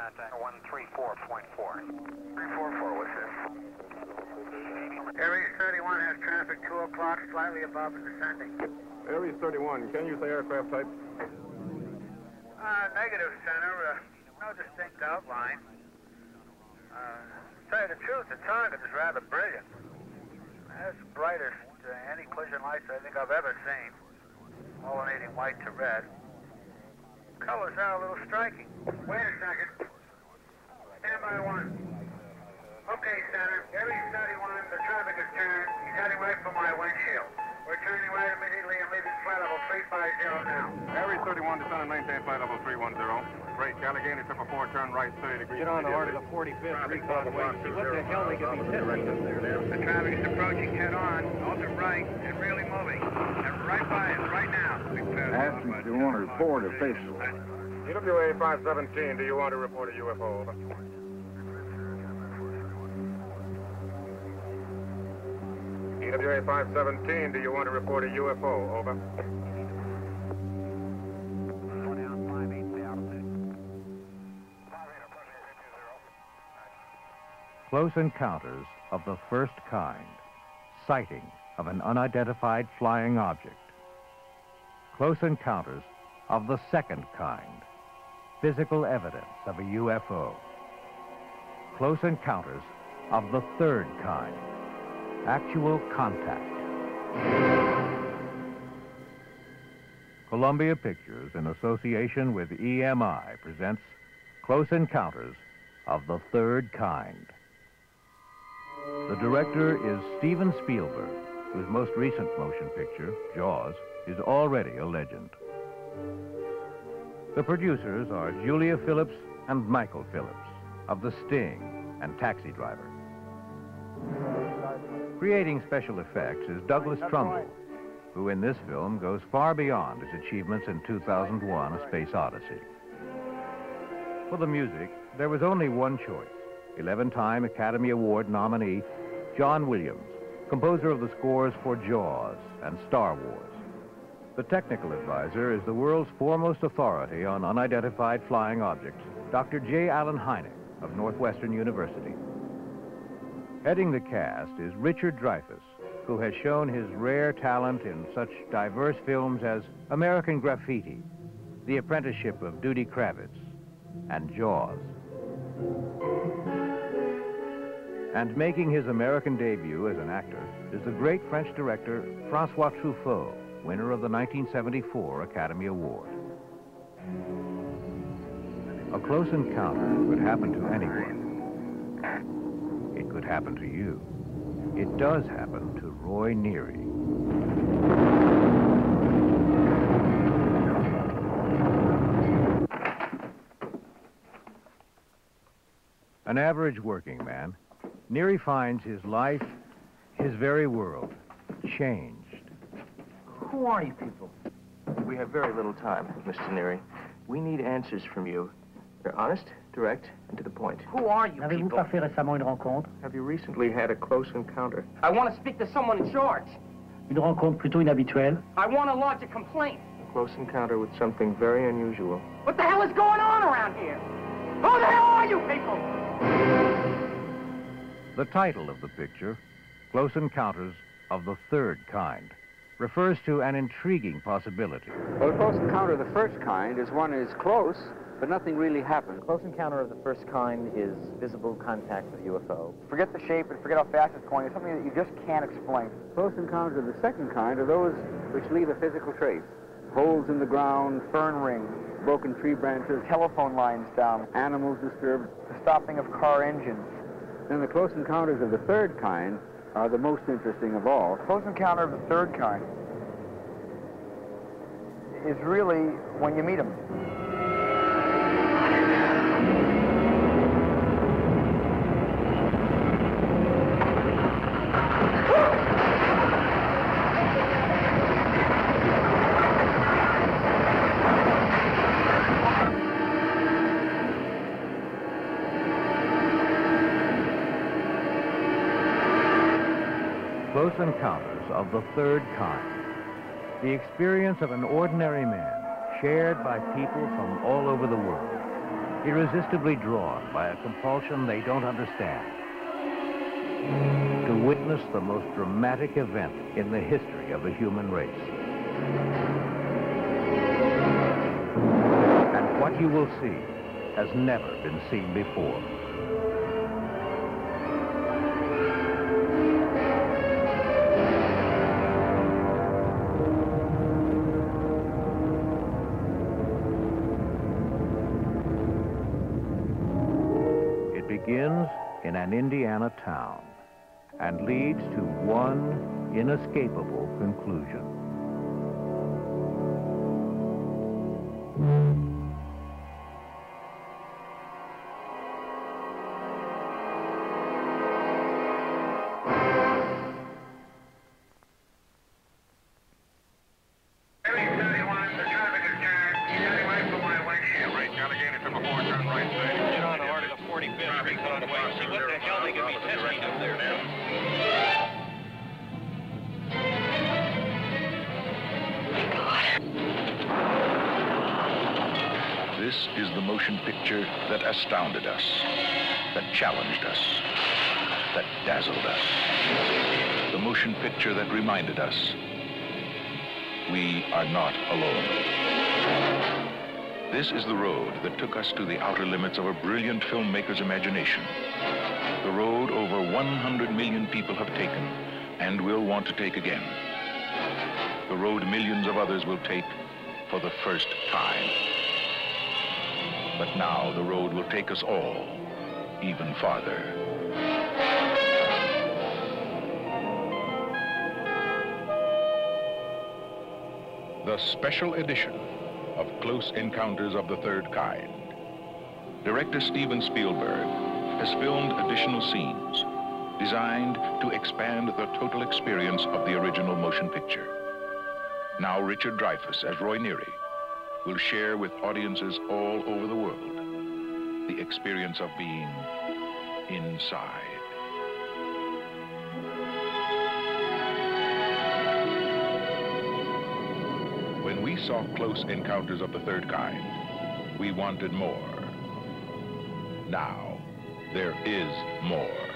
contact 134.4. 344, what's this? Aries 31 has traffic 2 o'clock, slightly above and descending. Aries 31, can you say aircraft type? Negative, Center. No distinct outline. To tell you the truth, the target is rather brilliant. That's the brightest any collision lights I think I've ever seen. Alternating white to red. Colors are a little striking. Wait a second. Stand by one. Okay, Center. Aries 31, the traffic is turned. He's heading right for my windshield. We're turning right immediately and leaving flight level 350 now. Aries 31, descend and maintain flight level 310. Great, Allegheny 444, turn right 30 degrees. Get on the order to the 45th recon way. See what the hell they get these hit right there. The traffic is approaching head on, ultra right, and really moving. And right by it, right now. Asking you want to report official. EWA 517, do you want to report a UFO? Over. EWA 517, do you want to report a UFO? Over. Close encounters of the first kind. Sighting of an unidentified flying object. Close encounters of the second kind. Physical evidence of a UFO. Close encounters of the third kind. Actual contact. Columbia Pictures, in association with EMI, presents Close Encounters of the Third Kind. The director is Steven Spielberg, whose most recent motion picture, Jaws, is already a legend. The producers are Julia Phillips and Michael Phillips of The Sting and Taxi Driver. Creating special effects is Douglas Trumbull, who in this film goes far beyond his achievements in 2001: A Space Odyssey. For the music, there was only one choice. 11-time Academy Award nominee John Williams, composer of the scores for Jaws and Star Wars. The technical advisor is the world's foremost authority on unidentified flying objects, Dr. J. Allen Hynek of Northwestern University. Heading the cast is Richard Dreyfuss, who has shown his rare talent in such diverse films as American Graffiti, The Apprenticeship of Dudy Kravitz, and Jaws. And making his American debut as an actor is the great French director François Truffaut, winner of the 1974 Academy Award. A close encounter could happen to anyone. It could happen to you. It does happen to Roy Neary. An average working man, Neary finds his life, his very world, changed. Who are you people? We have very little time, Mr. Neary. We need answers from you. They're honest, direct, and to the point. Who are you N'avez-vous people? pas fait récemment une rencontre? Have you recently had a close encounter? I want to speak to someone in charge. Une rencontre plutôt inhabituelle? I want to lodge a complaint. A close encounter with something very unusual. What the hell is going on around here? Who the hell are you people? The title of the picture, Close Encounters of the Third Kind, refers to an intriguing possibility. Well, a close encounter of the first kind is one is close, but nothing really happened. Close encounter of the first kind is visible contact with a UFO. Forget the shape and forget how fast it's going. It's something that you just can't explain. Close encounters of the second kind are those which leave a physical trace. Holes in the ground, Fern rings, broken tree branches, telephone lines down, animals disturbed. the stopping of car engines. Then the close encounters of the third kind are the most interesting of all. Close encounter of the third kind is really when you meet them. Close Encounters of the Third Kind. The experience of an ordinary man shared by people from all over the world. irresistibly drawn by a compulsion they don't understand, to witness the most dramatic event in the history of the human race. And what you will see has never been seen before. It begins in an Indiana town and leads to one inescapable conclusion. This is the motion picture that astounded us, that challenged us, that dazzled us. The motion picture that reminded us we are not alone. This is the road that took us to the outer limits of a brilliant filmmaker's imagination. The road over 100 million people have taken and will want to take again. The road millions of others will take for the first time. But now the road will take us all even farther. The special edition of Close Encounters of the Third Kind. Director Steven Spielberg has filmed additional scenes designed to expand the total experience of the original motion picture. Now Richard Dreyfuss as Roy Neary will share with audiences all over the world the experience of being inside. When we saw Close Encounters of the Third Kind, we wanted more. Now, there is more.